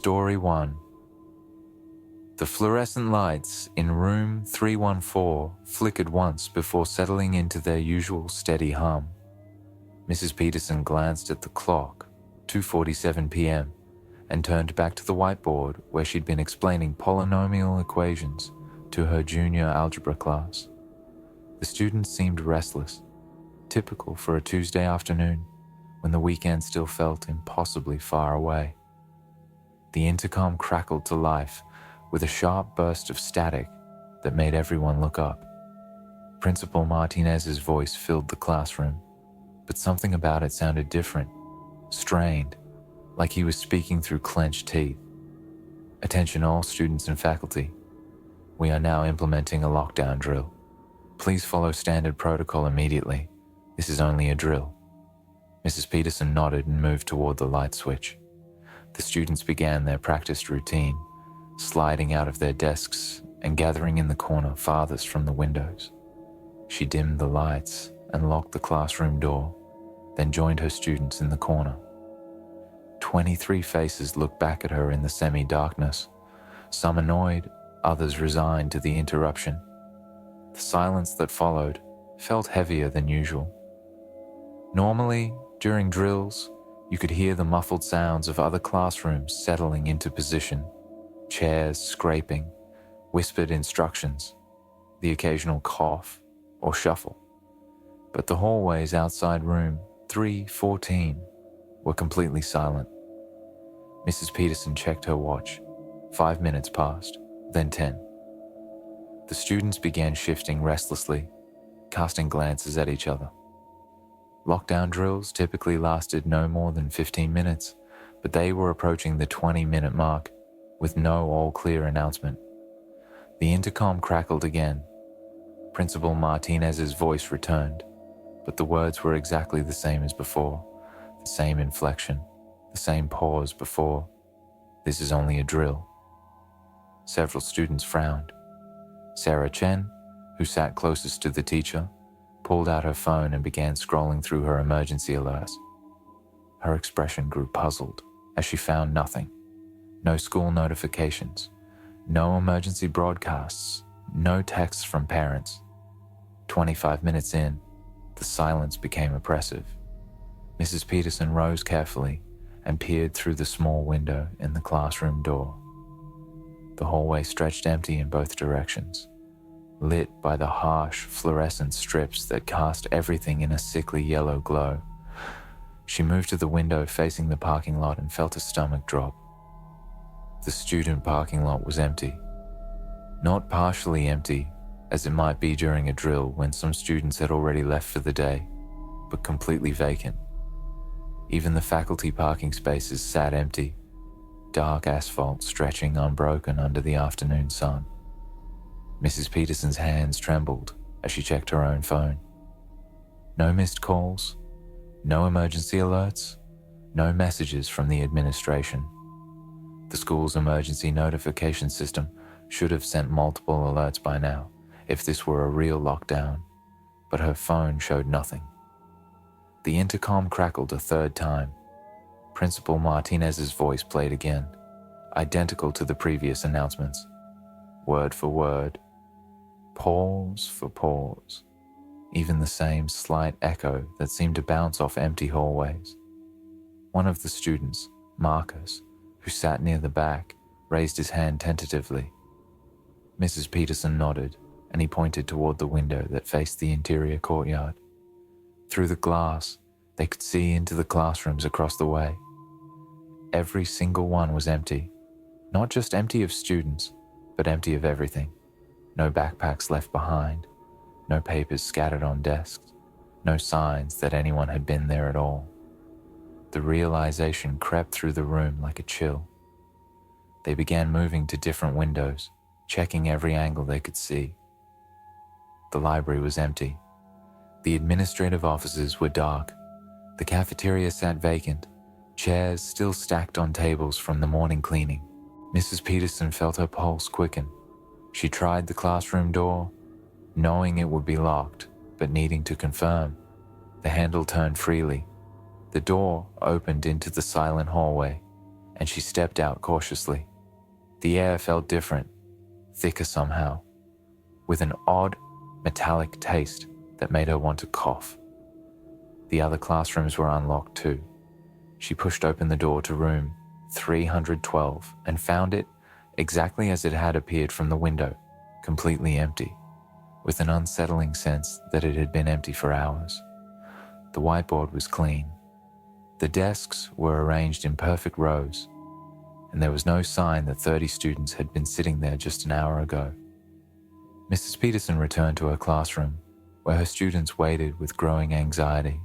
Story 1. The fluorescent lights in room 314 flickered once before settling into their usual steady hum. Mrs. Peterson glanced at the clock, 2:47 p.m., and turned back to the whiteboard where she'd been explaining polynomial equations to her junior algebra class. The students seemed restless, typical for a Tuesday afternoon when the weekend still felt impossibly far away. The intercom crackled to life with a sharp burst of static that made everyone look up. Principal Martinez's voice filled the classroom, but something about it sounded different, strained, like he was speaking through clenched teeth. Attention all students and faculty. We are now implementing a lockdown drill. Please follow standard protocol immediately. This is only a drill. Mrs. Peterson nodded and moved toward the light switch. The students began their practiced routine, sliding out of their desks and gathering in the corner farthest from the windows. She dimmed the lights and locked the classroom door, then joined her students in the corner. 23 faces looked back at her in the semi-darkness, some annoyed, others resigned to the interruption. The silence that followed felt heavier than usual. Normally, during drills, you could hear the muffled sounds of other classrooms settling into position, chairs scraping, whispered instructions, the occasional cough or shuffle. But the hallways outside room 314 were completely silent. Mrs. Peterson checked her watch. 5 minutes passed, then 10. The students began shifting restlessly, casting glances at each other. Lockdown drills typically lasted no more than 15 minutes, but they were approaching the 20-minute mark with no all-clear announcement. The intercom crackled again. Principal Martinez's voice returned, but the words were exactly the same as before, the same inflection, the same pause before. This is only a drill. Several students frowned. Sarah Chen, who sat closest to the teacher, pulled out her phone and began scrolling through her emergency alerts. Her expression grew puzzled as she found nothing. No school notifications, no emergency broadcasts, no texts from parents. 25 minutes in, the silence became oppressive. Mrs. Peterson rose carefully and peered through the small window in the classroom door. The hallway stretched empty in both directions, lit by the harsh fluorescent strips that cast everything in a sickly yellow glow. She moved to the window facing the parking lot and felt a stomach drop. The student parking lot was empty. Not partially empty, as it might be during a drill when some students had already left for the day, but completely vacant. Even the faculty parking spaces sat empty, dark asphalt stretching unbroken under the afternoon sun. Mrs. Peterson's hands trembled as she checked her own phone. No missed calls, no emergency alerts, no messages from the administration. The school's emergency notification system should have sent multiple alerts by now if this were a real lockdown, but her phone showed nothing. The intercom crackled a third time. Principal Martinez's voice played again, identical to the previous announcements. Word for word, pause for pause, even the same slight echo that seemed to bounce off empty hallways. One of the students, Marcus, who sat near the back, raised his hand tentatively. Mrs. Peterson nodded, and he pointed toward the window that faced the interior courtyard. Through the glass, they could see into the classrooms across the way. Every single one was empty, not just empty of students, but empty of everything. No backpacks left behind, no papers scattered on desks, no signs that anyone had been there at all. The realization crept through the room like a chill. They began moving to different windows, checking every angle they could see. The library was empty. The administrative offices were dark. The cafeteria sat vacant, chairs still stacked on tables from the morning cleaning. Mrs. Peterson felt her pulse quicken. She tried the classroom door, knowing it would be locked, but needing to confirm. The handle turned freely. The door opened into the silent hallway. and she stepped out cautiously. The air felt different, thicker somehow, with an odd, metallic taste that made her want to cough. The other classrooms were unlocked too. She pushed open the door to room 312 and found it exactly as it had appeared from the window, completely empty, with an unsettling sense that it had been empty for hours. The whiteboard was clean. The desks were arranged in perfect rows, and there was no sign that 30 students had been sitting there just an hour ago. Mrs. Peterson returned to her classroom, where her students waited with growing anxiety.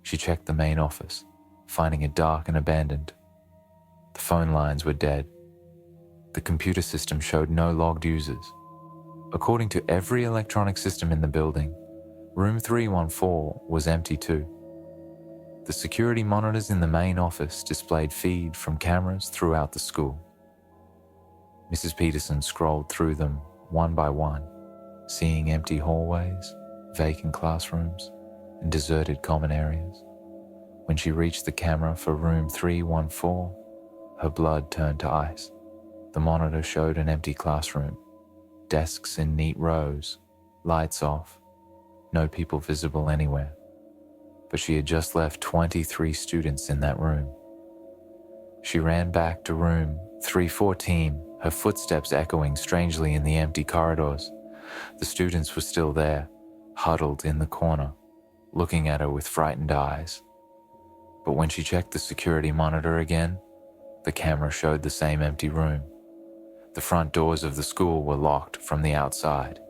She checked the main office, finding it dark and abandoned. The phone lines were dead. The computer system showed no logged users. According to every electronic system in the building, room 314 was empty too. The security monitors in the main office displayed feed from cameras throughout the school. Mrs. Peterson scrolled through them one by one, seeing empty hallways, vacant classrooms, and deserted common areas. When she reached the camera for room 314, her blood turned to ice. The monitor showed an empty classroom, desks in neat rows, lights off, no people visible anywhere. But she had just left 23 students in that room. She ran back to room 314, her footsteps echoing strangely in the empty corridors. The students were still there, huddled in the corner, looking at her with frightened eyes. But when she checked the security monitor again, the camera showed the same empty room. The front doors of the school were locked from the outside.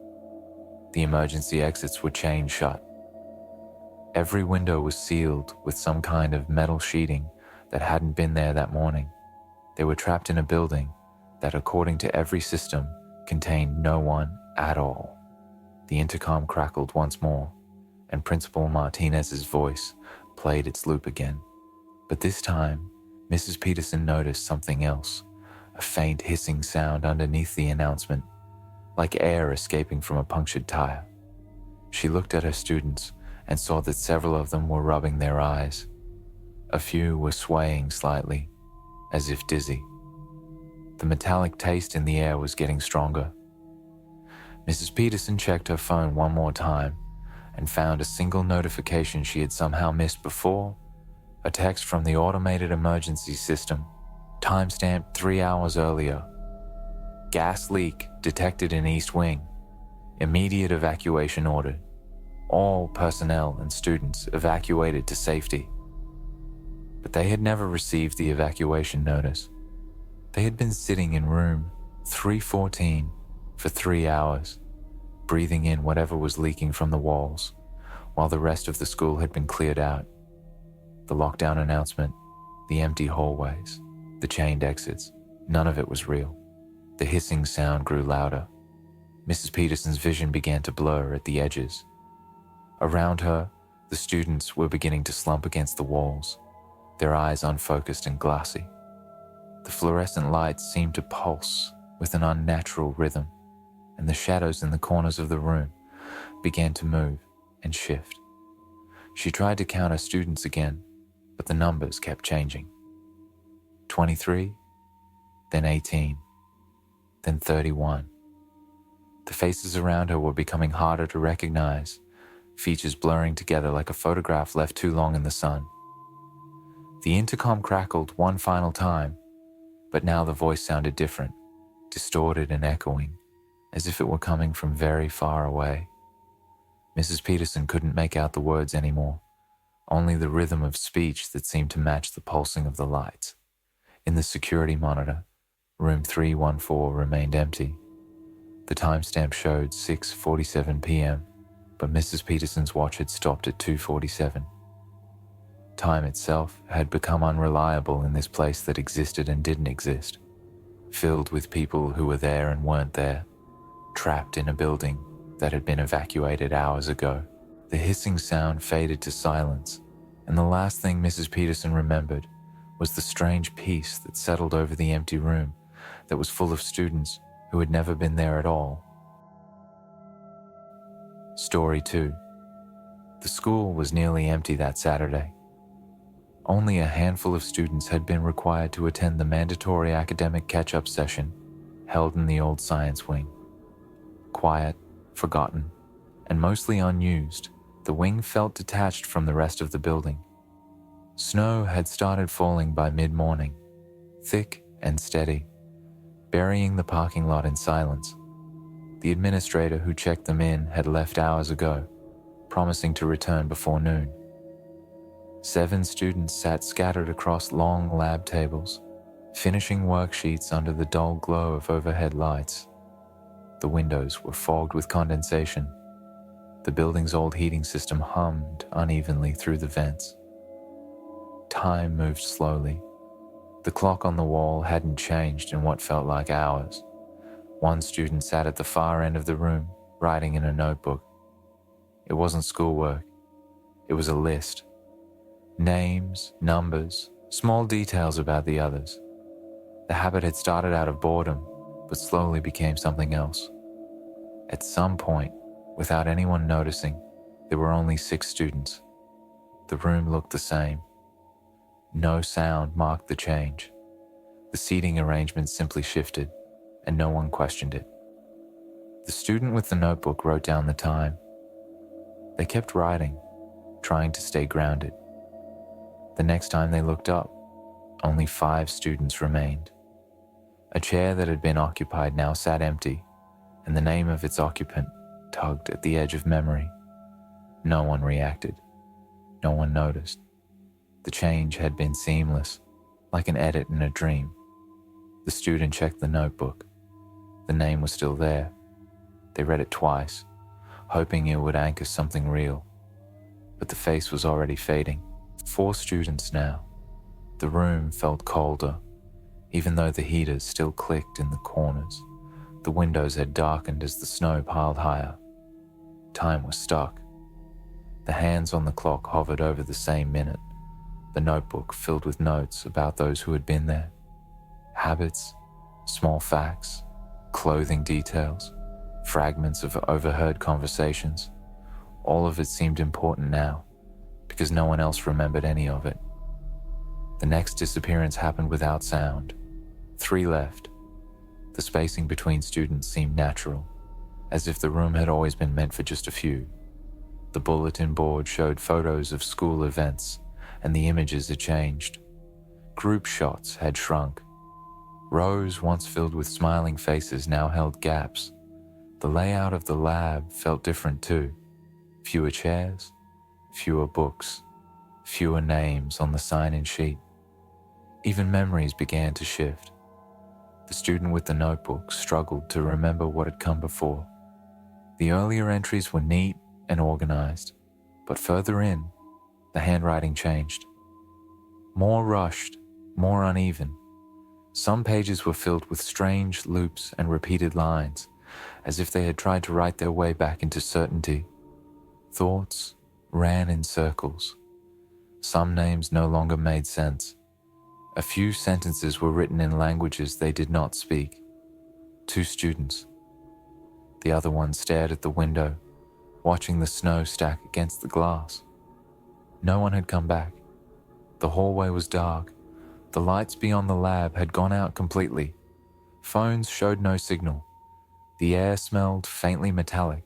The emergency exits were chained shut. Every window was sealed with some kind of metal sheeting that hadn't been there that morning. They were trapped in a building that, according to every system, contained no one at all. The intercom crackled once more, and Principal Martinez's voice played its loop again. But this time, Mrs. Peterson noticed something else, a faint hissing sound underneath the announcement, like air escaping from a punctured tire. She looked at her students and saw that several of them were rubbing their eyes. A few were swaying slightly, as if dizzy. The metallic taste in the air was getting stronger. Mrs. Peterson checked her phone one more time and found a single notification she had somehow missed before, a text from the automated emergency system, timestamped 3 hours earlier. Gas leak detected in East Wing. Immediate evacuation ordered. All personnel and students evacuated to safety. But they had never received the evacuation notice. They had been sitting in room 314 for 3 hours, breathing in whatever was leaking from the walls, while the rest of the school had been cleared out. The lockdown announcement, the empty hallways, the chained exits, none of it was real. The hissing sound grew louder. Mrs. Peterson's vision began to blur at the edges. Around her, the students were beginning to slump against the walls, their eyes unfocused and glassy. The fluorescent lights seemed to pulse with an unnatural rhythm, and the shadows in the corners of the room began to move and shift. She tried to count her students again, but the numbers kept changing. 23, then 18, then 31. The faces around her were becoming harder to recognize, features blurring together like a photograph left too long in the sun. The intercom crackled one final time, but now the voice sounded different, distorted and echoing, as if it were coming from very far away. Mrs. Peterson couldn't make out the words anymore, only the rhythm of speech that seemed to match the pulsing of the lights. In the security monitor, room 314 remained empty. The timestamp showed 6:47 p.m., but Mrs. Peterson's watch had stopped at 2:47. Time itself had become unreliable in this place that existed and didn't exist, filled with people who were there and weren't there, trapped in a building that had been evacuated hours ago. The hissing sound faded to silence, and the last thing Mrs. Peterson remembered was the strange peace that settled over the empty room that was full of students who had never been there at all. Story 2. The school was nearly empty that Saturday. Only a handful of students had been required to attend the mandatory academic catch-up session held in the old science wing. Quiet, forgotten, and mostly unused, the wing felt detached from the rest of the building. Snow had started falling by mid-morning, thick and steady, burying the parking lot in silence. The administrator who checked them in had left hours ago, promising to return before noon. 7 students sat scattered across long lab tables, finishing worksheets under the dull glow of overhead lights. The windows were fogged with condensation. The building's old heating system hummed unevenly through the vents. Time moved slowly. The clock on the wall hadn't changed in what felt like hours. One student sat at the far end of the room, writing in a notebook. It wasn't schoolwork. It was a list. Names, numbers, small details about the others. The habit had started out of boredom, but slowly became something else. At some point, without anyone noticing, there were only 6 students. The room looked the same. No sound marked the change. The seating arrangement simply shifted, and no one questioned it. The student with the notebook wrote down the time. They kept writing, trying to stay grounded. The next time they looked up, only 5 students remained. A chair that had been occupied now sat empty, and the name of its occupant tugged at the edge of memory. No one reacted. No one noticed. The change had been seamless, like an edit in a dream. The student checked the notebook. The name was still there. They read it twice, hoping it would anchor something real. But the face was already fading. 4 students now. The room felt colder, even though the heaters still clicked in the corners. The windows had darkened as the snow piled higher. Time was stuck. The hands on the clock hovered over the same minute, the notebook filled with notes about those who had been there. Habits, small facts, clothing details, fragments of overheard conversations. All of it seemed important now, because no one else remembered any of it. The next disappearance happened without sound. 3 left. The spacing between students seemed natural, as if the room had always been meant for just a few. The bulletin board showed photos of school events, and the images had changed. Group shots had shrunk. Rows once filled with smiling faces now held gaps. The layout of the lab felt different too. Fewer chairs, fewer books, fewer names on the sign-in sheet. Even memories began to shift. The student with the notebook struggled to remember what had come before. The earlier entries were neat and organized, but further in, the handwriting changed. More rushed, more uneven. Some pages were filled with strange loops and repeated lines, as if they had tried to write their way back into certainty. Thoughts ran in circles. Some names no longer made sense. A few sentences were written in languages they did not speak. 2 students. The other one stared at the window, watching the snow stack against the glass. No one had come back. The hallway was dark. The lights beyond the lab had gone out completely. Phones showed no signal. The air smelled faintly metallic,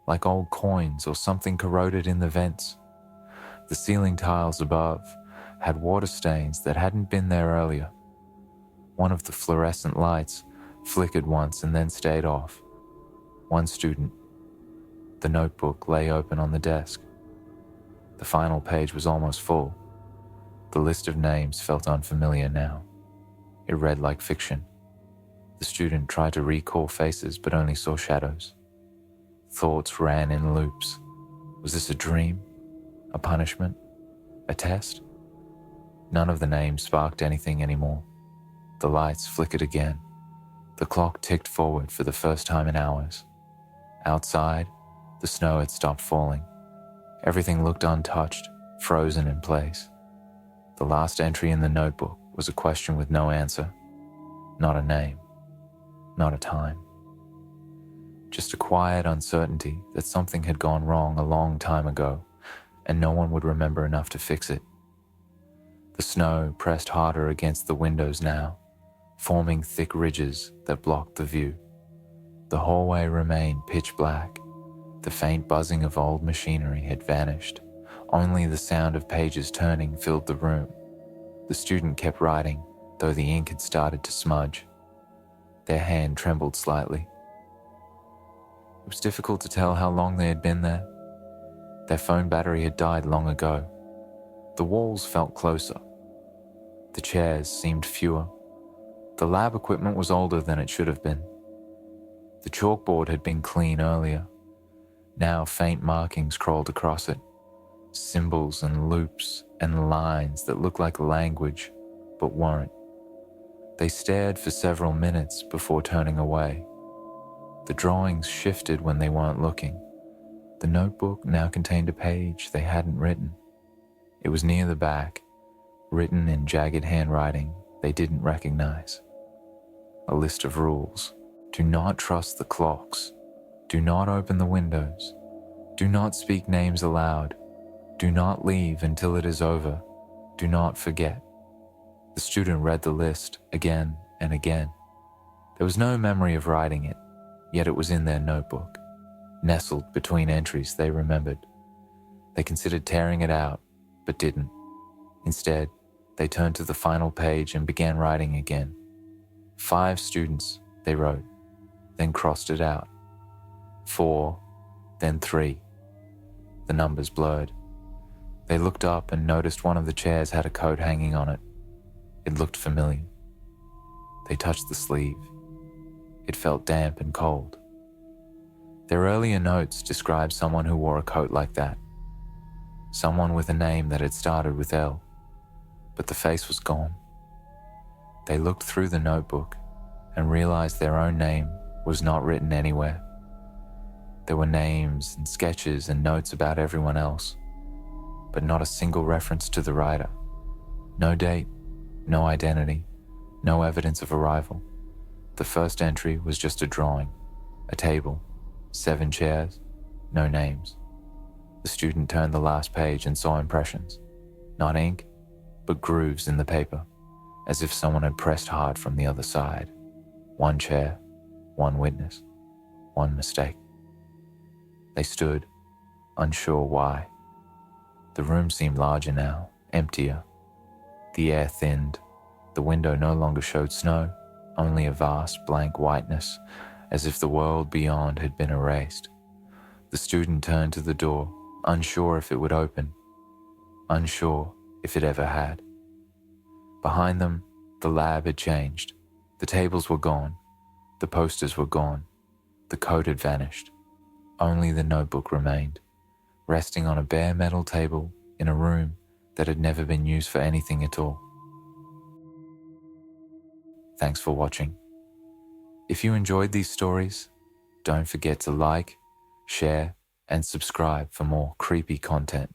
like old coins or something corroded in the vents. The ceiling tiles above had water stains that hadn't been there earlier. One of the fluorescent lights flickered once and then stayed off. One student. The notebook lay open on the desk. The final page was almost full. The list of names felt unfamiliar now. It read like fiction. The student tried to recall faces but only saw shadows. Thoughts ran in loops. Was this a dream? A punishment? A test? None of the names sparked anything anymore. The lights flickered again. The clock ticked forward for the first time in hours. Outside, the snow had stopped falling. Everything looked untouched, frozen in place. The last entry in the notebook was a question with no answer. Not a name. Not a time. Just a quiet uncertainty that something had gone wrong a long time ago, and no one would remember enough to fix it. The snow pressed harder against the windows now, forming thick ridges that blocked the view. The hallway remained pitch black. The faint buzzing of old machinery had vanished. Only the sound of pages turning filled the room. The student kept writing, though the ink had started to smudge. Their hand trembled slightly. It was difficult to tell how long they had been there. Their phone battery had died long ago. The walls felt closer. The chairs seemed fewer. The lab equipment was older than it should have been. The chalkboard had been clean earlier. Now faint markings crawled across it, symbols and loops and lines that looked like language, but weren't. They stared for several minutes before turning away. The drawings shifted when they weren't looking. The notebook now contained a page they hadn't written. It was near the back, written in jagged handwriting they didn't recognize. A list of rules. Do not trust the clocks. Do not open the windows. Do not speak names aloud. Do not leave until it is over. Do not forget. The student read the list again and again. There was no memory of writing it, yet it was in their notebook, nestled between entries they remembered. They considered tearing it out, but didn't. Instead, they turned to the final page and began writing again. 5 students, they wrote, then crossed it out. 4, then 3. The numbers blurred. They looked up and noticed one of the chairs had a coat hanging on it. It looked familiar. They touched the sleeve. It felt damp and cold. Their earlier notes described someone who wore a coat like that. Someone with a name that had started with L. But the face was gone. They looked through the notebook and realized their own name was not written anywhere. There were names and sketches and notes about everyone else, but not a single reference to the writer. No date, no identity, no evidence of arrival. The first entry was just a drawing, a table, 7 chairs, no names. The student turned the last page and saw impressions, not ink, but grooves in the paper, as if someone had pressed hard from the other side. 1 chair, 1 witness, 1 mistake. They stood, unsure why. The room seemed larger now, emptier. The air thinned. The window no longer showed snow, only a vast blank whiteness, as if the world beyond had been erased. The student turned to the door, unsure if it would open, unsure if it ever had. Behind them, the lab had changed. The tables were gone. The posters were gone. The coat had vanished. Only the notebook remained, resting on a bare metal table in a room that had never been used for anything at all. Thanks for watching. If you enjoyed these stories, don't forget to like, share, and subscribe for more creepy content.